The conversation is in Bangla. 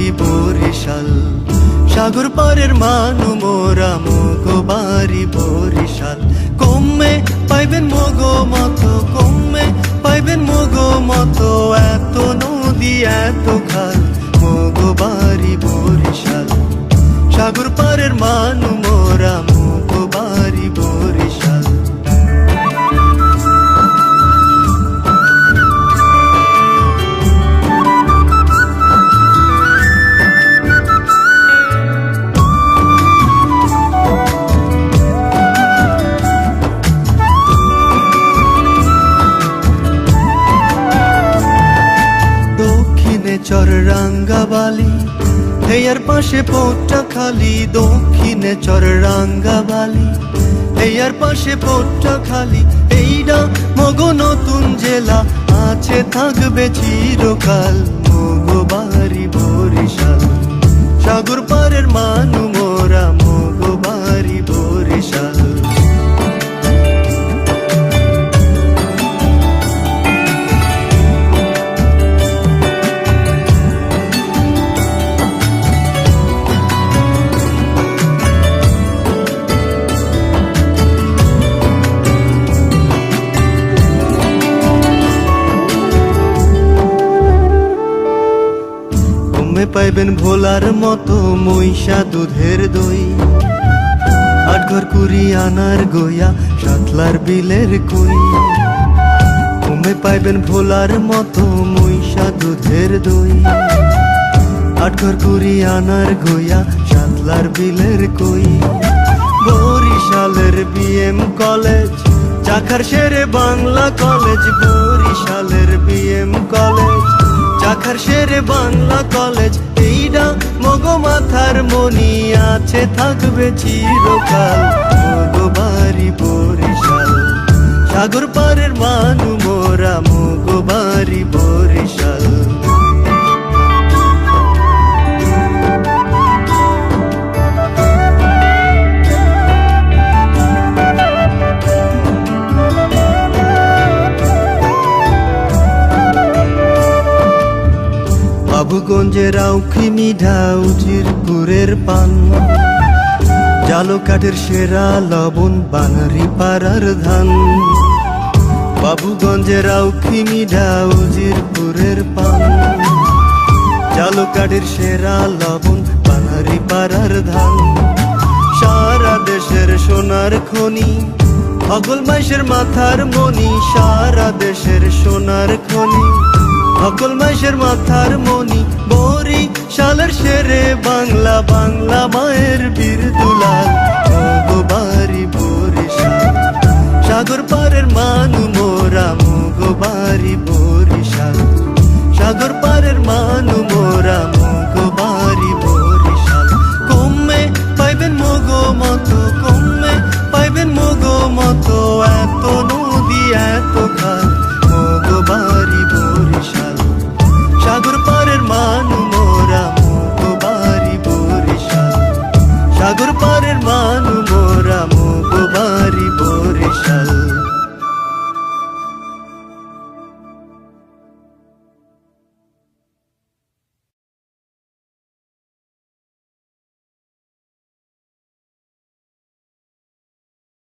বাড়ি বরিশাল, সাগর পারের মানু মোরা মগো বাড়ি বরিশাল। কমে পাইবেন মগো মতো, কমে পাইবেন মগো মতো, এত নদী এত খাল মগো বাড়ি বরিশাল। সাগর পারের মানু মোরা মগো বাড়ি বরিশাল। চর রাঙ্গাবালি হেয়ার পাশে পোট্টা খালি, দক্ষিণে চর রাঙ্গাবালি হেয়ার পাশে পোট্টা খালি। এইটা মগো নতুন জেলা, আছে থাকবে চিরকাল মগো বাড়ি বরিশাল। সাগর পারের মানু মোরা মগো বাড়ি বরিশাল। পাইবেন ভোলার মতো মহিষা দুধের দই, আটঘর কুড়ি আনার গইয়া সাতলার বিলের কই। কমে পাইবেন ভোলার মতো মহিষা দুধের দই, আটঘর কুড়ি আনার গইয়া সাতলার বিলের কই। বরিশালের বিএম কলেজ, চাকার শেরে বাংলা কলেজ, বরিশালের বিএম কলেজ, চাকার শেরে বাংলা কলেজ। এইটা মগো মাথার মনি, আছে থাকবে চিরকাল মগো বাড়ি বরিশাল। সাগর পারের মানু মোরা মগো বাড়ি বরিশাল। বাবুগঞ্জের আউখি মিঠা উজিরপুরের পান, জালো কাঠের সেরা লবণ বানারি পাড়ার ধান। বাবুগঞ্জের আউখি মিঠা উজিরপুরের পান, জালো কাঠের সেরা লবণ বানারি পাড়ার ধান। সারা দেশের সোনার খনি, অগল মাইশের মাথার মনি, সারা দেশের সোনার খনি, অকল মাইশের মাথার মনি। বরিশালের শেরে বাংলা, বাংলা মায়ের বীর দুলাল মগো বাড়ি বরিশাল। সাগর পারের মানু মোরা মগো বাড়ি বরিশাল।